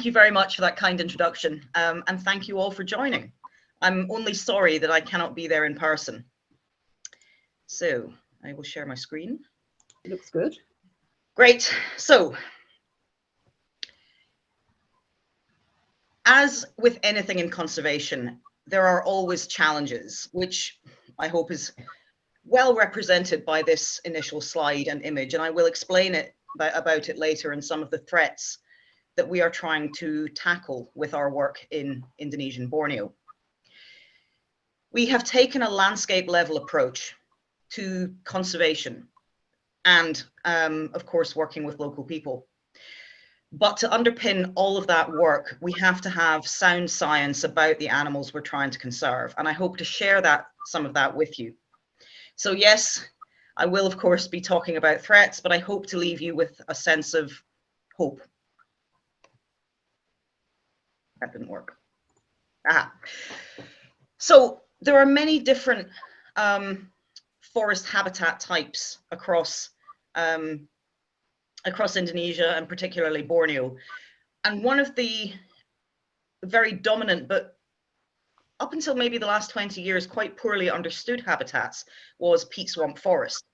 thank you very much for that kind introduction, and thank you all for joining. I'm only sorry that I cannot be there in person. So I will share my screen. It looks good. Great. So, as with anything in conservation, there are always challenges, which I hope is well represented by this initial slide and image, and I will explain about it later, and some of the threats that we are trying to tackle with our work in Indonesian Borneo. We have taken a landscape level approach to conservation and, of course, working with local people. But to underpin all of that work, we have to have sound science about the animals we're trying to conserve. And I hope to share some of that with you. So yes, I will, of course, be talking about threats, but I hope to leave you with a sense of hope. That didn't work. So there are many different forest habitat types across Indonesia, and particularly Borneo. And one of the very dominant, but up until maybe the last 20 years, quite poorly understood habitats was peat swamp forest.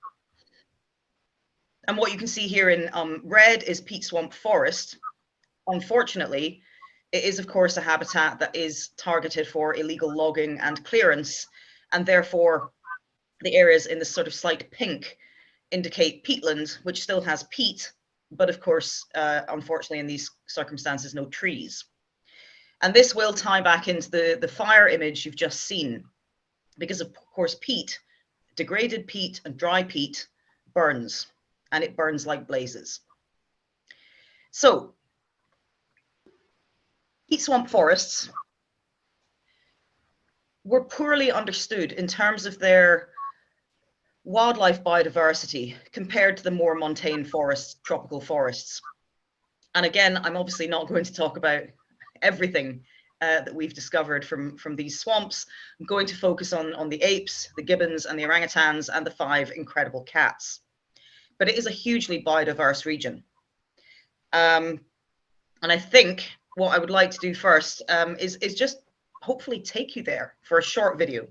And what you can see here in red is peat swamp forest. Unfortunately, it is, of course, a habitat that is targeted for illegal logging and clearance, and therefore the areas in the sort of slight pink indicate peatland, which still has peat, but of course, unfortunately, in these circumstances, no trees. And this will tie back into the fire image you've just seen, because of course, peat, degraded peat and dry peat burns, and it burns like blazes. So, peat swamp forests were poorly understood in terms of their wildlife biodiversity compared to the more montane forests, tropical forests. And again, I'm obviously not going to talk about everything that we've discovered from these swamps. I'm going to focus on the apes, the gibbons, and the orangutans, and the 5 incredible cats. But it is a hugely biodiverse region. And I think what I would like to do first is just hopefully take you there for a short video.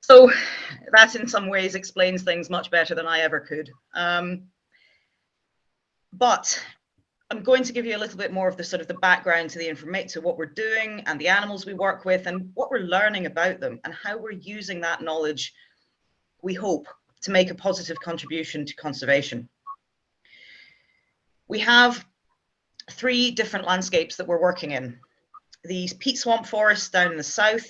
So that in some ways explains things much better than I ever could. But I'm going to give you a little bit more of the sort of the background to the information, to what we're doing and the animals we work with and what we're learning about them and how we're using that knowledge, we hope, to make a positive contribution to conservation. We have 3 different landscapes that we're working in. These peat swamp forests down in the south,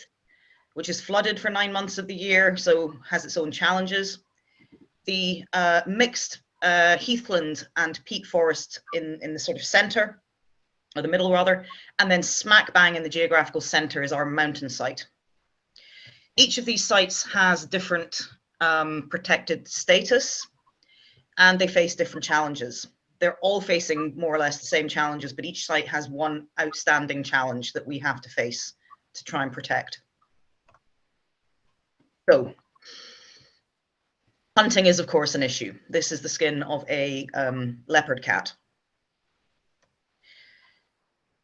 which is flooded for 9 months of the year, so has its own challenges. The mixed heathland and peat forest in the sort of center, or the middle rather, and then smack bang in the geographical center is our mountain site. Each of these sites has different protected status, and they face different challenges. They're all facing more or less the same challenges, but each site has one outstanding challenge that we have to face to try and protect. So, hunting is of course an issue. This is the skin of a leopard cat.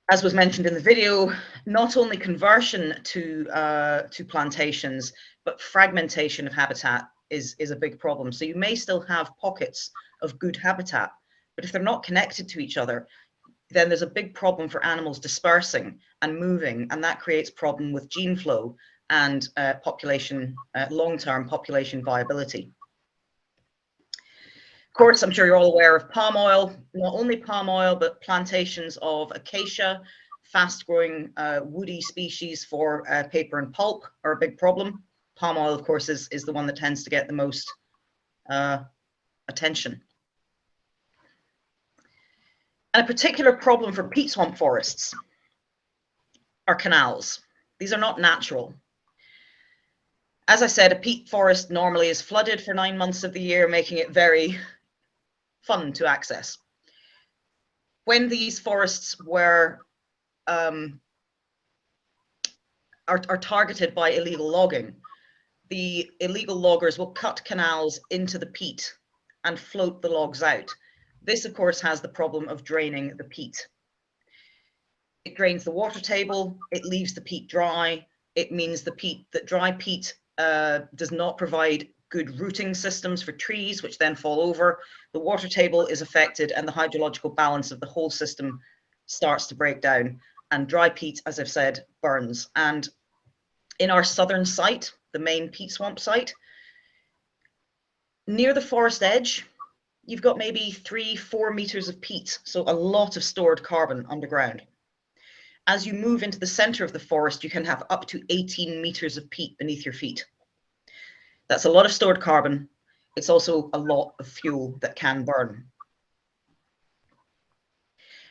As was mentioned in the video, not only conversion to plantations, but fragmentation of habitat is a big problem. So you may still have pockets of good habitat, but if they're not connected to each other, then there's a big problem for animals dispersing and moving, and that creates problem with gene flow and long-term population viability. Of course, I'm sure you're all aware of palm oil. Not only palm oil, but plantations of acacia, fast-growing woody species for paper and pulp are a big problem. Palm oil, of course, is the one that tends to get the most attention. And a particular problem for peat swamp forests are canals. These are not natural. As I said, a peat forest normally is flooded for 9 months of the year, making it very fun to access. When these forests were are targeted by illegal logging, the illegal loggers will cut canals into the peat and float the logs out. This, of course, has the problem of draining the peat. It drains the water table, it leaves the peat dry. It means that dry peat does not provide good rooting systems for trees, which then fall over. The water table is affected and the hydrological balance of the whole system starts to break down. And dry peat, as I've said, burns. And in our southern site, the main peat swamp site, near the forest edge, you've got maybe 3-4 meters of peat, so a lot of stored carbon underground. As you move into the center of the forest, you can have up to 18 meters of peat beneath your feet. That's a lot of stored carbon. It's also a lot of fuel that can burn.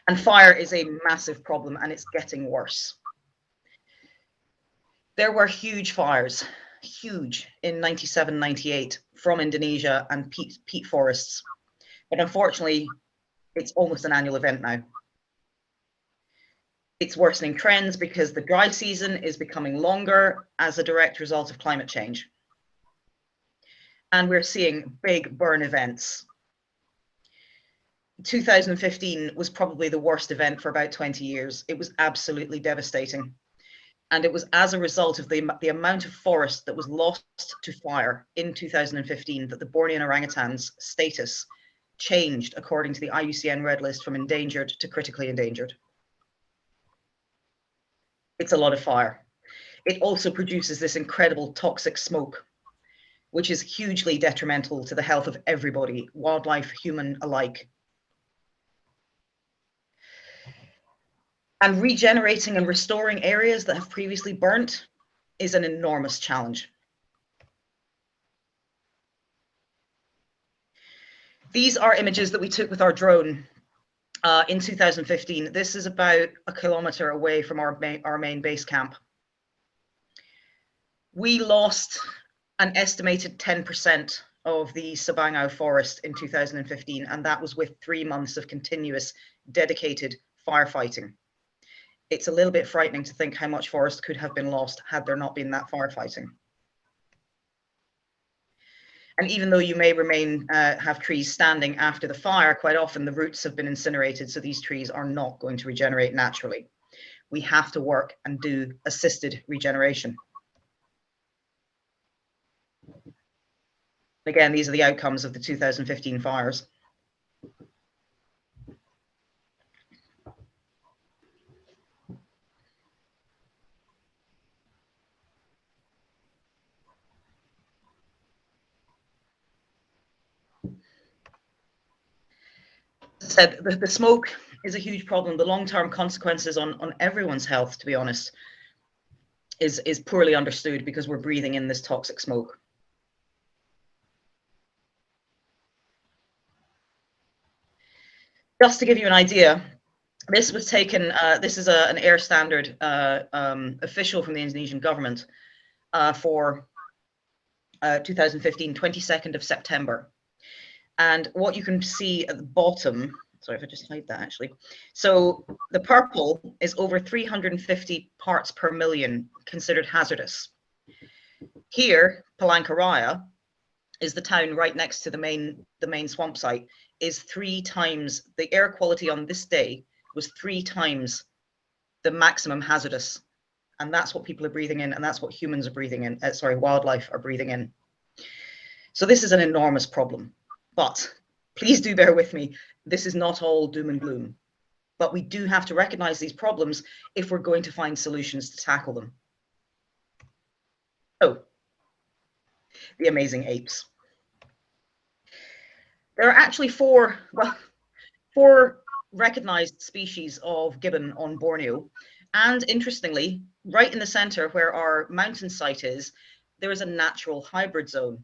And fire is a massive problem, and it's getting worse. There were huge fires, huge, in 97, 98 from Indonesia and peat forests. But unfortunately, it's almost an annual event now. It's worsening trends because the dry season is becoming longer as a direct result of climate change. And we're seeing big burn events. 2015 was probably the worst event for about 20 years. It was absolutely devastating. And it was as a result of the amount of forest that was lost to fire in 2015 that the Borneo orangutan's status changed according to the IUCN Red List from endangered to critically endangered. It's a lot of fire. It also produces this incredible toxic smoke, which is hugely detrimental to the health of everybody, wildlife, human alike. And regenerating and restoring areas that have previously burnt is an enormous challenge. These are images that we took with our drone in 2015. This is about a kilometer away from our main base camp. We lost an estimated 10% of the Sabangau forest in 2015, and that was with 3 months of continuous dedicated firefighting. It's a little bit frightening to think how much forest could have been lost had there not been that firefighting. And even though you may have trees standing after the fire, quite often the roots have been incinerated, so these trees are not going to regenerate naturally. We have to work and do assisted regeneration. Again, these are the outcomes of the 2015 fires. As I said, the smoke is a huge problem. The long-term consequences on everyone's health, to be honest. is poorly understood because we're breathing in this toxic smoke. Just to give you an idea, this was taken, this is an air standard official from the Indonesian government for 2015, 22nd of September. And what you can see at the bottom, sorry if I just hide that actually. So the purple is over 350 parts per million considered hazardous. Here, Palangkaraya is the town right next to the main swamp site, is 3 times, the air quality on this day was 3 times the maximum hazardous. And that's what people are breathing in, and that's what humans are breathing in, wildlife are breathing in. So this is an enormous problem. But please do bear with me, this is not all doom and gloom. But we do have to recognize these problems if we're going to find solutions to tackle them. So, the amazing apes. There are actually 4 recognized species of gibbon on Borneo. And interestingly, right in the center where our mountain site is, there is a natural hybrid zone.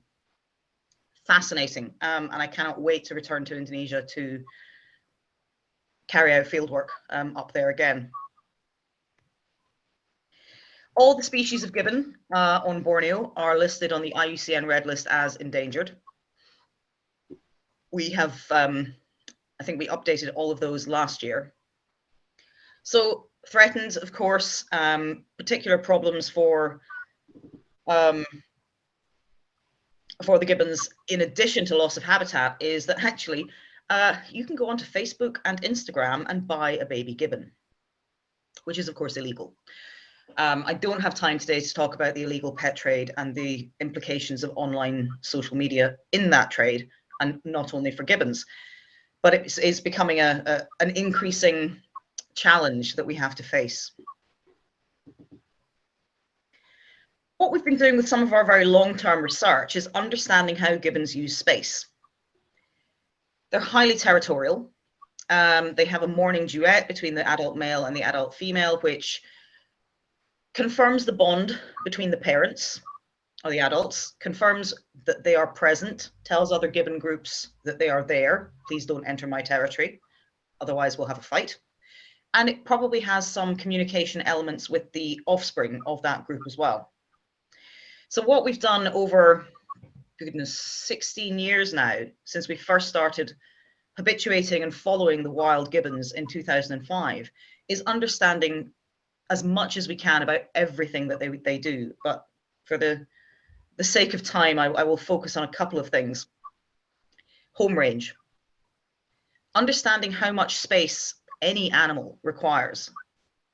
Fascinating, and I cannot wait to return to Indonesia to carry out fieldwork up there again. All the species of gibbon on Borneo are listed on the IUCN Red List as endangered. We have, I think we updated all of those last year. So threatened, of course, particular problems for the gibbons, in addition to loss of habitat, is that actually you can go onto Facebook and Instagram and buy a baby gibbon, which is of course illegal. I don't have time today to talk about the illegal pet trade and the implications of online social media in that trade, and not only for gibbons, but it is becoming an increasing challenge that we have to face. What we've been doing with some of our very long-term research is understanding how gibbons use space. They're highly territorial. They have a morning duet between the adult male and the adult female, which confirms the bond between the parents or the adults, confirms that they are present, tells other gibbon groups that they are there. Please don't enter my territory, otherwise we'll have a fight. And it probably has some communication elements with the offspring of that group as well. So what we've done over, goodness, 16 years now, since we first started habituating and following the wild gibbons in 2005, is understanding as much as we can about everything that they do. But for the sake of time, I will focus on a couple of things. Home range. Understanding how much space any animal requires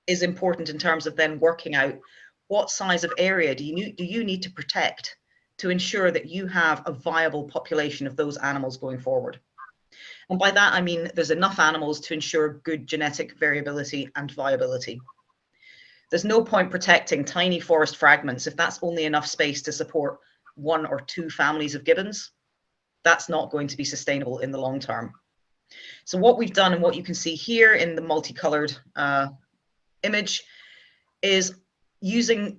is important in terms of then working out what size of area do you need to protect to ensure that you have a viable population of those animals going forward. And by that, I mean there's enough animals to ensure good genetic variability and viability. There's no point protecting tiny forest fragments if that's only enough space to support 1 or 2 families of gibbons. That's not going to be sustainable in the long term. So what we've done, and what you can see here in the multicolored image, is using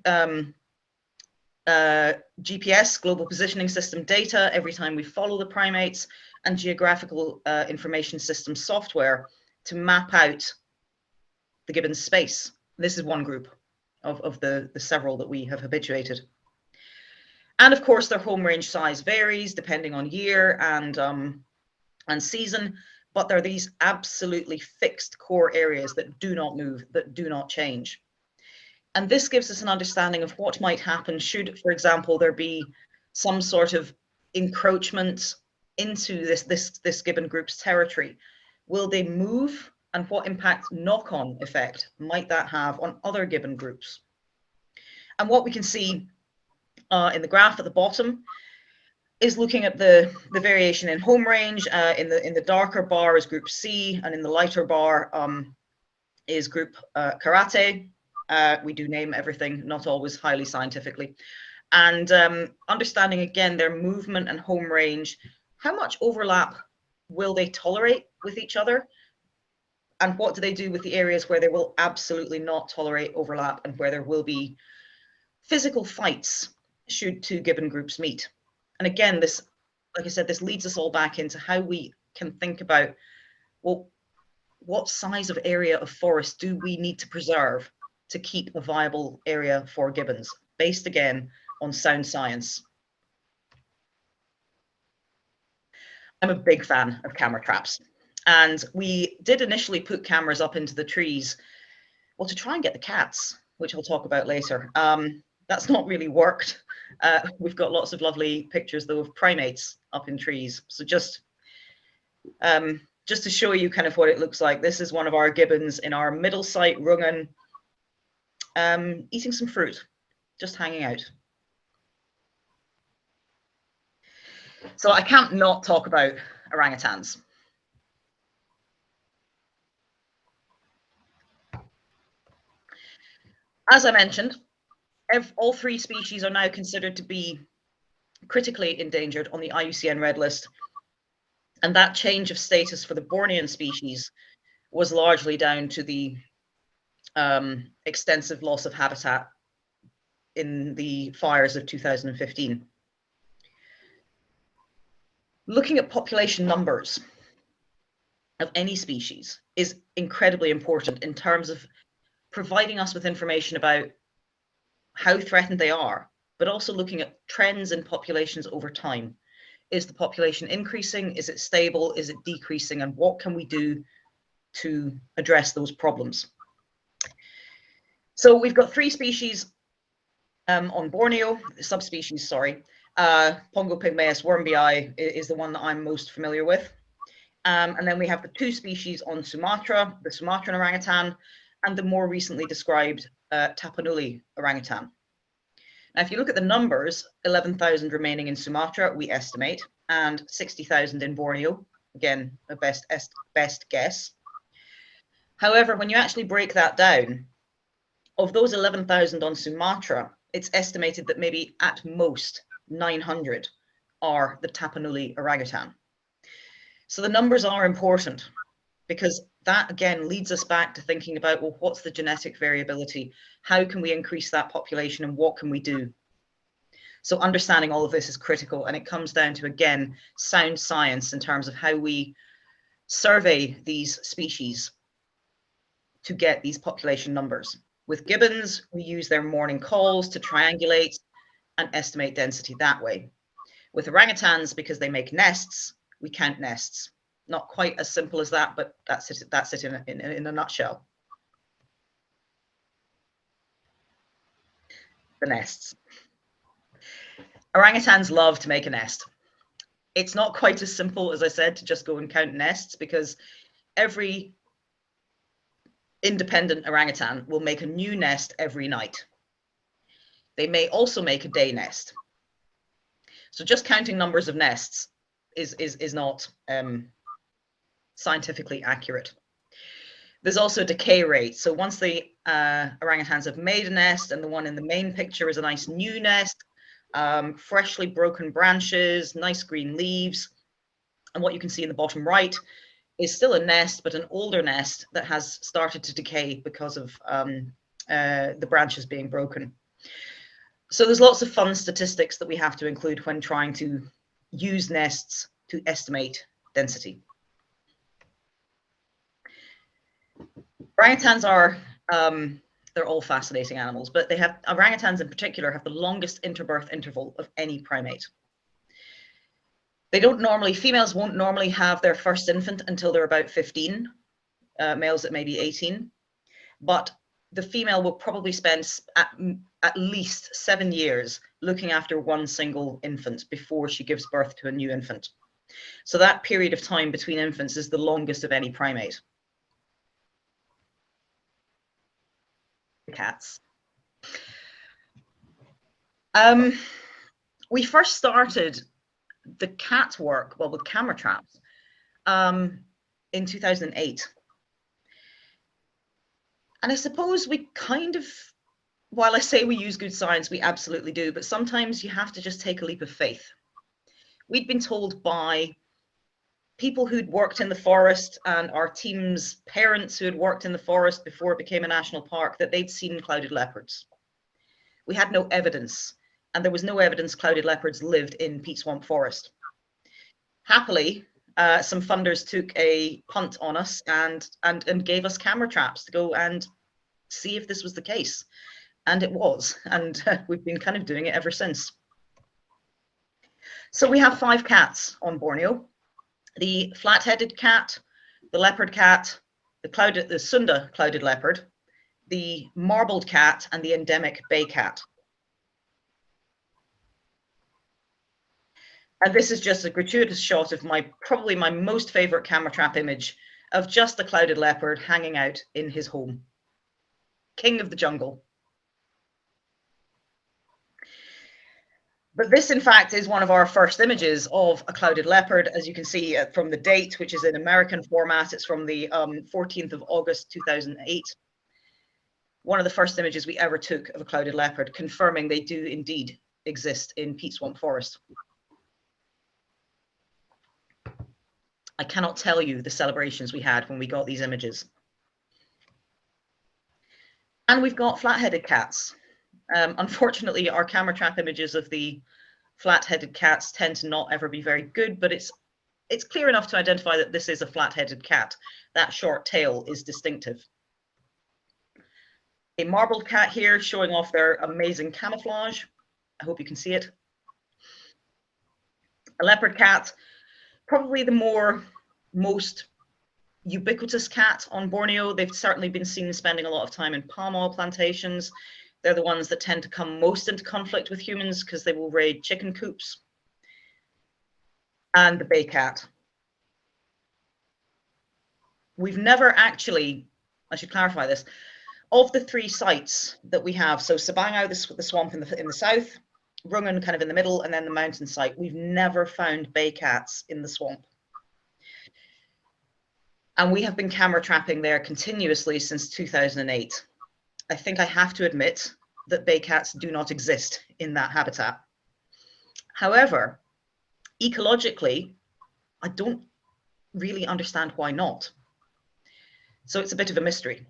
GPS, global positioning system data, every time we follow the primates, and geographical information system software to map out the gibbon space. This is one group of the several that we have habituated. And of course, their home range size varies depending on year and season, but there are these absolutely fixed core areas that do not move, that do not change. And this gives us an understanding of what might happen should, for example, there be some sort of encroachment into this gibbon group's territory. Will they move, and what impact, knock-on effect, might that have on other gibbon groups? And what we can see in the graph at the bottom is looking at the variation in home range. In the darker bar is group C, and in the lighter bar is group karate. We do name everything, not always highly scientifically. And understanding again their movement and home range, how much overlap will they tolerate with each other? And what do they do with the areas where they will absolutely not tolerate overlap and where there will be physical fights should two gibbon groups meet. And again, this, like I said, this leads us all back into how we can think about, well, what size of area of forest do we need to preserve to keep a viable area for gibbons, based again on sound science. I'm a big fan of camera traps, and we did initially put cameras up into the trees, well, to try and get the cats, which I'll talk about later. That's not really worked. We've got lots of lovely pictures though of primates up in trees. So just to show you kind of what it looks like, this is one of our gibbons in our middle site, Rungan, eating some fruit, just hanging out. So I can't not talk about orangutans. As I mentioned, all three species are now considered to be critically endangered on the IUCN Red List. And that change of status for the Bornean species was largely down to the extensive loss of habitat in the fires of 2015. Looking at population numbers of any species is incredibly important in terms of providing us with information about how threatened they are, but also looking at trends in populations over time. Is the population increasing? Is it stable? Is it decreasing? And what can we do to address those problems? So we've got three species on Borneo, subspecies, sorry. Pongo pygmaeus wormbii is the one that I'm most familiar with. And then we have the two species on Sumatra, the Sumatran orangutan, and the more recently described Tapanuli orangutan. Now, if you look at the numbers, 11,000 remaining in Sumatra, we estimate, and 60,000 in Borneo, again, a best guess. However, when you actually break that down, of those 11,000 on Sumatra, it's estimated that maybe at most 900 are the Tapanuli orangutan. So the numbers are important, because that again leads us back to thinking about, well, what's the genetic variability? How can we increase that population and what can we do? So understanding all of this is critical, and it comes down to, again, sound science in terms of how we survey these species to get these population numbers. With gibbons, we use their morning calls to triangulate and estimate density that way. With orangutans, because they make nests, we count nests. Not quite as simple as that, but that's it in a nutshell. The nests. Orangutans love to make a nest. It's not quite as simple, as I said, to just go and count nests, because every independent orangutan will make a new nest every night. They may also make a day nest. So just counting numbers of nests is not scientifically accurate. There's also a decay rate. So once the orangutans have made a nest, and the one in the main picture is a nice new nest, freshly broken branches, nice green leaves, and what you can see in the bottom right is still a nest, but an older nest that has started to decay because of the branches being broken. So there's lots of fun statistics that we have to include when trying to use nests to estimate density. Orangutans are, they're all fascinating animals, but orangutans in particular have the longest interbirth interval of any primate. They don't normally, females won't normally have their first infant until they're about 15, males at maybe 18, but the female will probably spend at least 7 years looking after one single infant before she gives birth to a new infant. So that period of time between infants is the longest of any primate. The cats. We first started the cat work, well, with camera traps, in 2008. And I suppose we kind of, while I say we use good science, we absolutely do, but sometimes you have to just take a leap of faith. We'd been told by people who'd worked in the forest and our team's parents who had worked in the forest before it became a national park that they'd seen clouded leopards. We had no evidence, and there was no evidence clouded leopards lived in peat swamp forest. Happily, some funders took a punt on us and gave us camera traps to go and see if this was the case. And it was, and we've been kind of doing it ever since. So we have 5 cats on Borneo: the flat-headed cat, the leopard cat, the Sunda clouded leopard, the marbled cat, and the endemic bay cat. And this is just a gratuitous shot of probably my most favorite camera trap image of just the clouded leopard hanging out in his home. King of the jungle. But this, in fact, is one of our first images of a clouded leopard, as you can see from the date, which is in American format. It's from the 14th of August, 2008. One of the first images we ever took of a clouded leopard, confirming they do indeed exist in peat swamp forest. I cannot tell you the celebrations we had when we got these images. And we've got flat-headed cats. Unfortunately, our camera trap images of the flat-headed cats tend to not ever be very good, but it's clear enough to identify that this is a flat-headed cat. That short tail is distinctive. A marbled cat here showing off their amazing camouflage. I hope you can see it. A leopard cat, probably the most ubiquitous cat on Borneo. They've certainly been seen spending a lot of time in palm oil plantations. They're the ones that tend to come most into conflict with humans because they will raid chicken coops. And the bay cat. We've never actually, I should clarify this, of the 3 sites that we have, so Sabangau, the swamp in the south, Rungan kind of in the middle, and then the mountain site, we've never found bay cats in the swamp. And we have been camera trapping there continuously since 2008. I think I have to admit that bay cats do not exist in that habitat. However, ecologically, I don't really understand why not. So it's a bit of a mystery.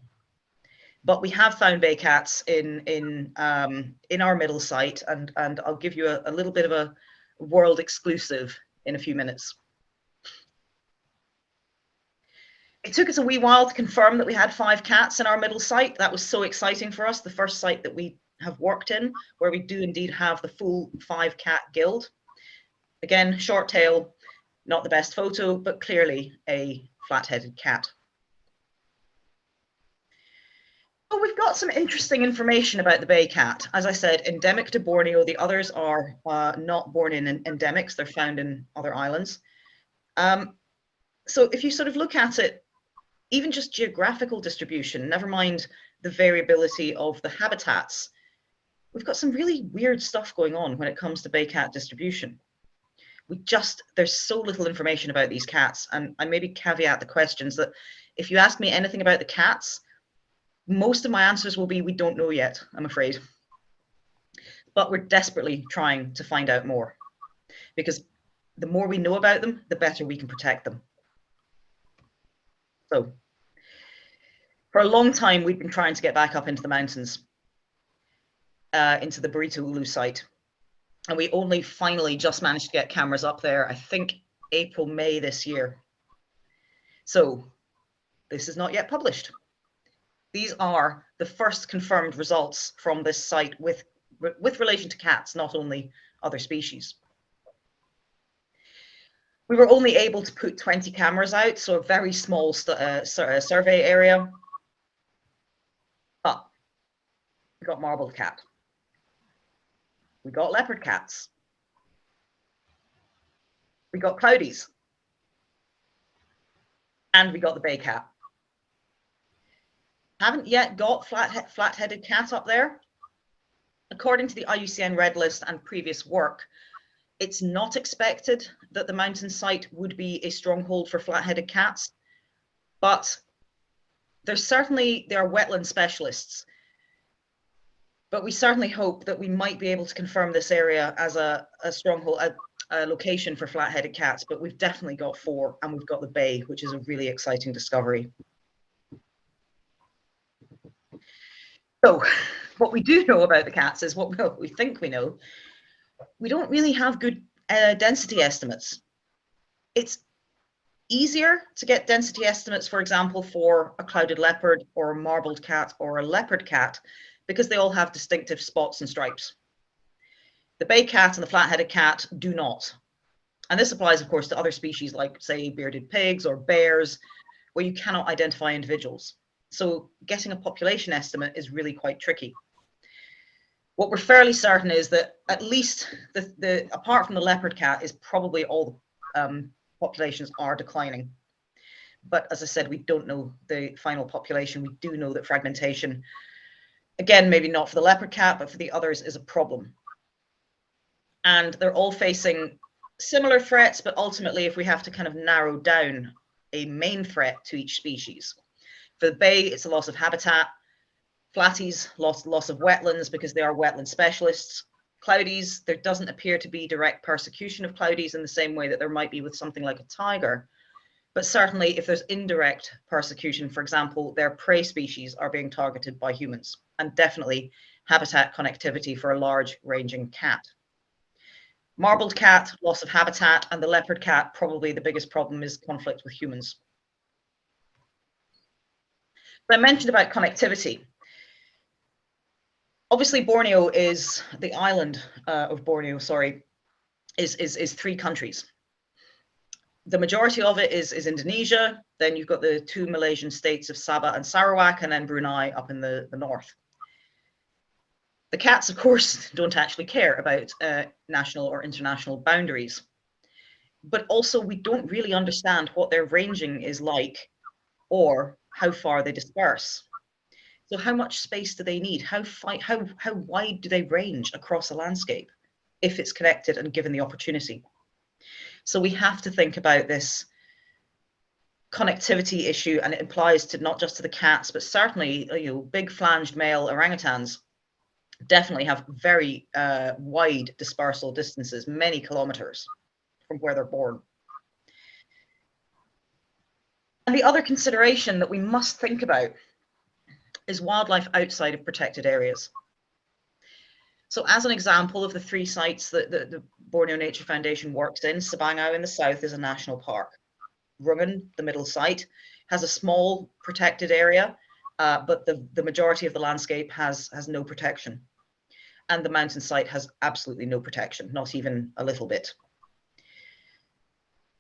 But we have found bay cats in our middle site, and I'll give you a little bit of a world exclusive in a few minutes. It took us a wee while to confirm that we had 5 cats in our middle site. That was so exciting for us, the first site that we have worked in, where we do indeed have the full 5 cat guild. Again, short tail, not the best photo, but clearly a flat-headed cat. Well, we've got some interesting information about the bay cat. As I said, endemic to Borneo. The others are not born in endemics. They're found in other islands. So if you sort of look at it, even just geographical distribution, never mind the variability of the habitats, we've got some really weird stuff going on when it comes to bay cat distribution. There's so little information about these cats, and I maybe caveat the questions that if you ask me anything about the cats, most of my answers will be, we don't know yet, I'm afraid. But we're desperately trying to find out more, because the more we know about them, the better we can protect them. So, for a long time, we've been trying to get back up into the mountains, into the Burrito Hulu site. And we only finally just managed to get cameras up there, I think April, May this year. So, this is not yet published. These are the first confirmed results from this site with relation to cats, not only other species. We were only able to put 20 cameras out, so a very small survey area. But we got marbled cat. We got leopard cats. We got cloudies. And we got the bay cat. Haven't yet got flat-headed cat up there. According to the IUCN Red List and previous work, it's not expected that the mountain site would be a stronghold for flat-headed cats, but there are wetland specialists. But we certainly hope that we might be able to confirm this area as a stronghold, a location for flat-headed cats, but we've definitely got 4, and we've got the bay, which is a really exciting discovery. So, What we do know about the cats is what we think we know. We don't really have good density estimates. It's easier to get density estimates, for example, for a clouded leopard or a marbled cat or a leopard cat, because they all have distinctive spots and stripes. The bay cat and the flat-headed cat do not. And this applies, of course, to other species like, say, bearded pigs or bears, where you cannot identify individuals. So getting a population estimate is really quite tricky. What we're fairly certain is that at least apart from the leopard cat, is probably all the populations are declining. But as I said, we don't know the final population. We do know that fragmentation, again, maybe not for the leopard cat, but for the others, is a problem. And they're all facing similar threats, but ultimately, if we have to kind of narrow down a main threat to each species. For the bay, it's a loss of habitat. Flatties, loss of wetlands because they are wetland specialists. Cloudies, there doesn't appear to be direct persecution of cloudies in the same way that there might be with something like a tiger. But certainly if there's indirect persecution, for example, their prey species are being targeted by humans, and definitely habitat connectivity for a large ranging cat. Marbled cat, loss of habitat, and the leopard cat, probably the biggest problem is conflict with humans. I mentioned about connectivity. Obviously, Borneo is the island of Borneo, sorry, is 3 countries. The majority of it is Indonesia. Then you've got the 2 Malaysian states of Sabah and Sarawak, and then Brunei up in the north. The cats, of course, don't actually care about national or international boundaries. But also, we don't really understand what their ranging is like or how far they disperse. So how much space do they need? How wide do they range across a landscape if it's connected and given the opportunity? So we have to think about this connectivity issue, and it applies to not just to the cats, but certainly, you know, big flanged male orangutans definitely have very wide dispersal distances, many kilometers from where they're born. And the other consideration that we must think about is wildlife outside of protected areas. So as an example of the 3 sites that the Borneo Nature Foundation works in, Sabangau in the south is a national park. Rungan, the middle site, has a small protected area, but the majority of the landscape has no protection. And the mountain site has absolutely no protection, not even a little bit.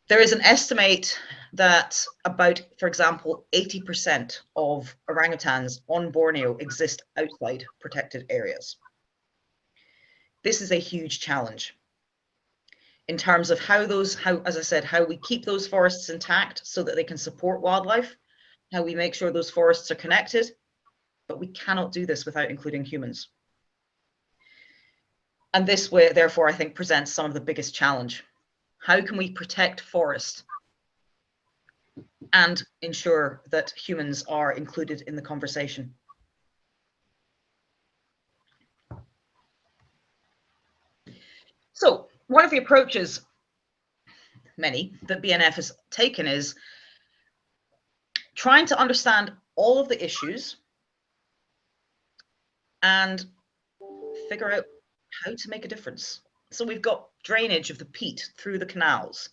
There is an estimate that about, for example, 80% of orangutans on Borneo exist outside protected areas. This is a huge challenge in terms of as I said, how we keep those forests intact so that they can support wildlife, how we make sure those forests are connected, but we cannot do this without including humans. And this way, therefore, I think presents some of the biggest challenge. How can we protect forest and ensure that humans are included in the conversation? So one of the approaches, many, that BNF has taken is trying to understand all of the issues and figure out how to make a difference. So we've got drainage of the peat through the canals.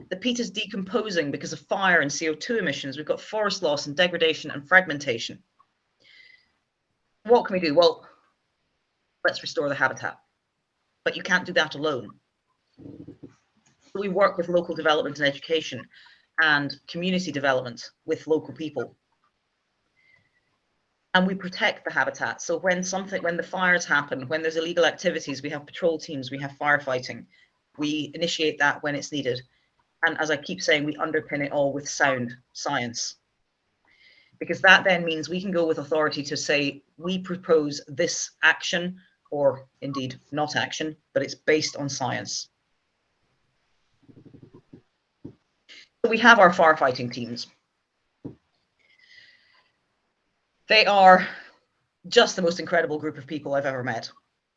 The peat is decomposing because of fire and CO2 emissions. We've got forest loss and degradation and fragmentation. What can we do? Well, let's restore the habitat. But you can't do that alone. So we work with local development and education and community development with local people. And we protect the habitat. So when the fires happen, when there's illegal activities, we have patrol teams, we have firefighting. We initiate that when it's needed. And as I keep saying, we underpin it all with sound science. Because that then means we can go with authority to say, we propose this action, or indeed not action, but it's based on science. So we have our firefighting teams. They are just the most incredible group of people I've ever met.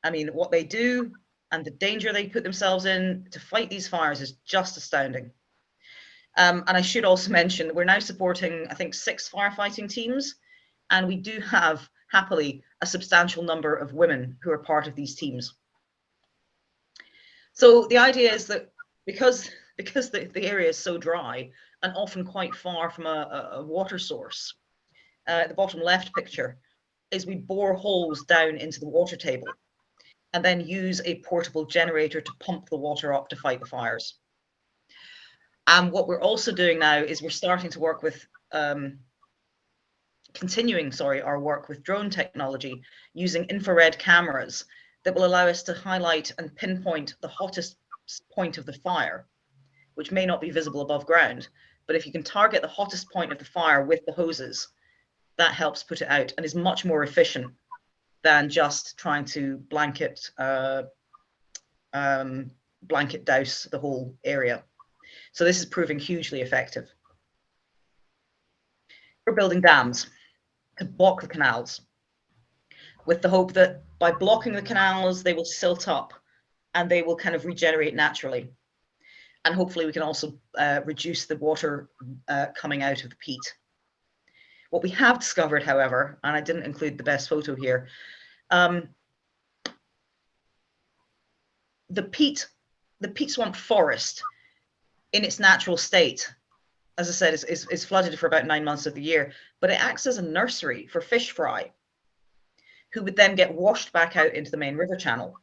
I mean, what they do and the danger they put themselves in to fight these fires is just astounding. And I should also mention that we're now supporting, I think, 6 firefighting teams, and we do have happily, a substantial number of women who are part of these teams. So the idea is that because the area is so dry and often quite far from a water source, the bottom left picture is we bore holes down into the water table and then use a portable generator to pump the water up to fight the fires. And what we're also doing now is we're starting to work with, continuing our work with drone technology using infrared cameras that will allow us to highlight and pinpoint the hottest point of the fire, which may not be visible above ground. But if you can target the hottest point of the fire with the hoses, that helps put it out and is much more efficient than just trying to blanket douse the whole area. So this is proving hugely effective. We're building dams to block the canals, with the hope that by blocking the canals, they will silt up and they will kind of regenerate naturally. And hopefully we can also reduce the water coming out of the peat. What we have discovered, however, and I didn't include the best photo here, the peat swamp forest in its natural state, as I said, is flooded for about 9 months of the year, but it acts as a nursery for fish fry, who would then get washed back out into the main river channel.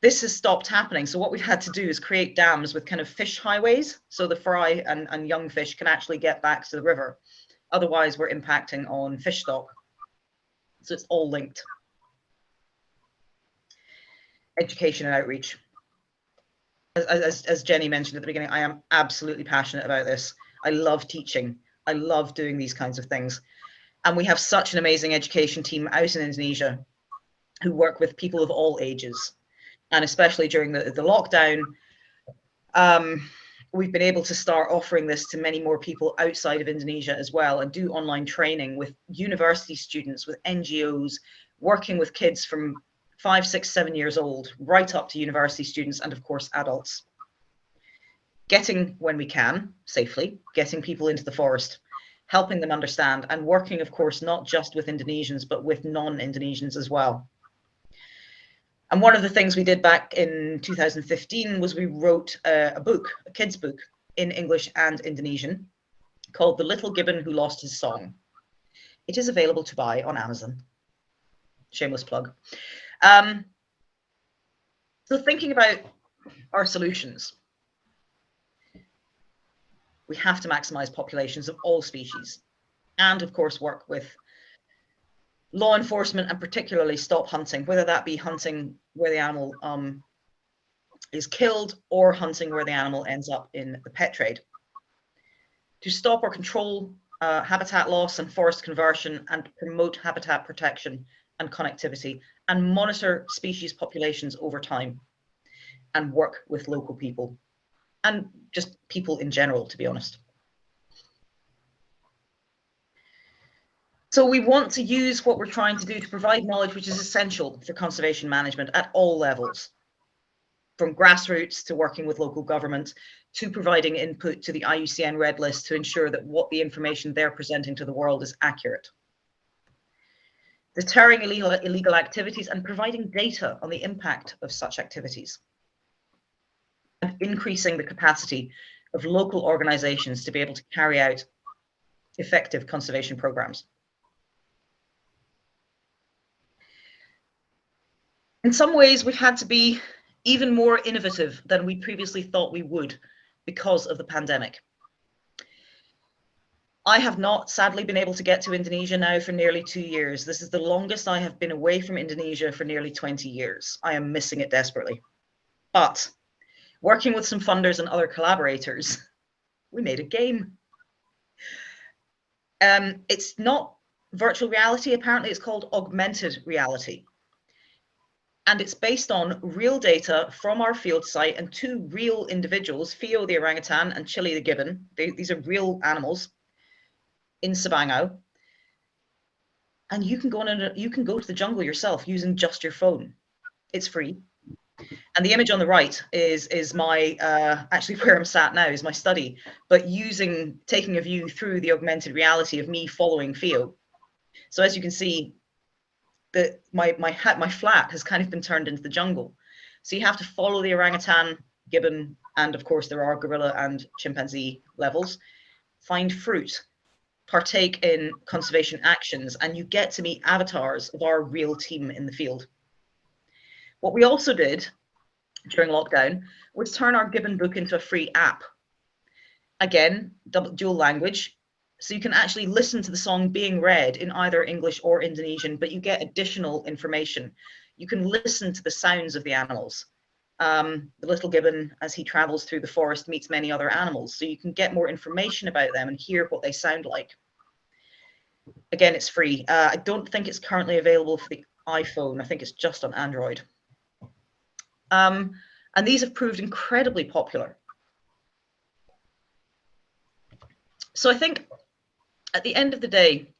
This has stopped happening. So what we've had to do is create dams with kind of fish highways, so the fry and young fish can actually get back to the river. Otherwise, we're impacting on fish stock. So it's all linked. Education and outreach. As Jenny mentioned at the beginning, I am absolutely passionate about this. I love teaching. I love doing these kinds of things. And we have such an amazing education team out in Indonesia who work with people of all ages. And especially during the lockdown, we've been able to start offering this to many more people outside of Indonesia as well, and do online training with university students, with NGOs, working with kids from 5, 6, 7 years old, right up to university students, and of course adults. Getting, when we can, safely, getting people into the forest, helping them understand, and working, of course, not just with Indonesians, but with non-Indonesians as well. And one of the things we did back in 2015 was we wrote a book, a kid's book, in English and Indonesian, called The Little Gibbon Who Lost His Song. It is available to buy on Amazon. Shameless plug. So thinking about our solutions, we have to maximize populations of all species, and of course work with law enforcement, and particularly stop hunting, whether that be hunting where the animal is killed or hunting where the animal ends up in the pet trade. To stop or control habitat loss and forest conversion, and promote habitat protection and connectivity, and monitor species populations over time, and work with local people, and just people in general, to be honest. So we want to use what we're trying to do to provide knowledge which is essential for conservation management at all levels, from grassroots to working with local government, to providing input to the IUCN Red List to ensure that what the information they're presenting to the world is accurate. Deterring illegal activities and providing data on the impact of such activities. And increasing the capacity of local organizations to be able to carry out effective conservation programs. In some ways, we've had to be even more innovative than we previously thought we would because of the pandemic. I have not, sadly, been able to get to Indonesia now for nearly 2 years. This is the longest I have been away from Indonesia for nearly 20 years. I am missing it desperately. But working with some funders and other collaborators, we made a game. It's not virtual reality, apparently it's called augmented reality. And it's based on real data from our field site and 2 real individuals, Fio the orangutan and Chili the gibbon. These are real animals in Sabangao. And you can go to the jungle yourself using just your phone. It's free. And the image on the right is my, actually where I'm sat now is my study, but taking a view through the augmented reality of me following Fio. So as you can see, my flat has kind of been turned into the jungle. So you have to follow the orangutan, gibbon, and of course there are gorilla and chimpanzee levels, find fruit, partake in conservation actions, and you get to meet avatars of our real team in the field. What we also did during lockdown was turn our gibbon book into a free app. Again, dual language. So you can actually listen to the song being read in either English or Indonesian, but you get additional information. You can listen to the sounds of the animals. The little gibbon, as he travels through the forest, meets many other animals. So you can get more information about them and hear what they sound like. Again, it's free. I don't think it's currently available for the iPhone. I think it's just on Android. And these have proved incredibly popular. So I think at the end of the day,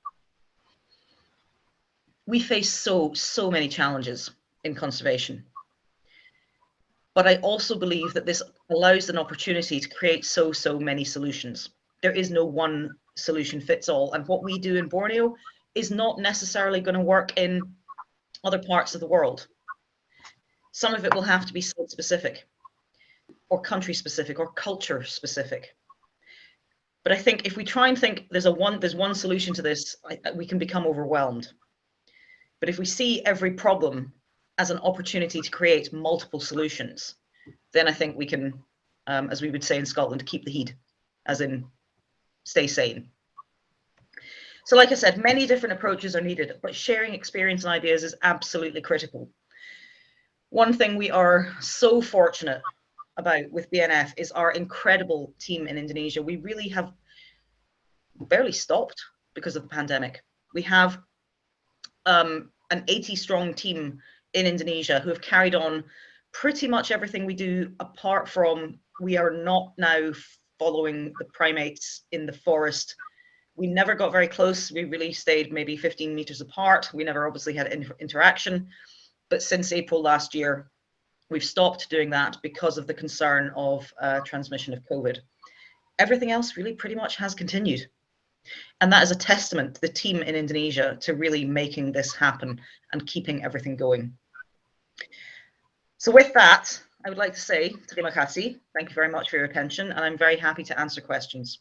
we face so many challenges in conservation. But I also believe that this allows an opportunity to create so many solutions. There is no one solution fits all. And what we do in Borneo is not necessarily going to work in other parts of the world. Some of it will have to be site specific or country specific or culture specific. But I think if we try and think there's one solution to this, we can become overwhelmed. But if we see every problem as an opportunity to create multiple solutions, then I think we can, as we would say in Scotland, keep the heat, as in stay sane. So like I said, many different approaches are needed, but sharing experience and ideas is absolutely critical. One thing we are so fortunate about with BNF is our incredible team in Indonesia. We really have barely stopped because of the pandemic. We have an 80-strong team in Indonesia who have carried on pretty much everything we do, apart from we are not now following the primates in the forest. We never got very close. We really stayed maybe 15 meters apart. We never obviously had interaction. But since April last year, we've stopped doing that because of the concern of transmission of COVID. Everything else really pretty much has continued. And that is a testament to the team in Indonesia to really making this happen and keeping everything going. So with that, I would like to say terima kasih. Thank you very much for your attention, and I'm very happy to answer questions.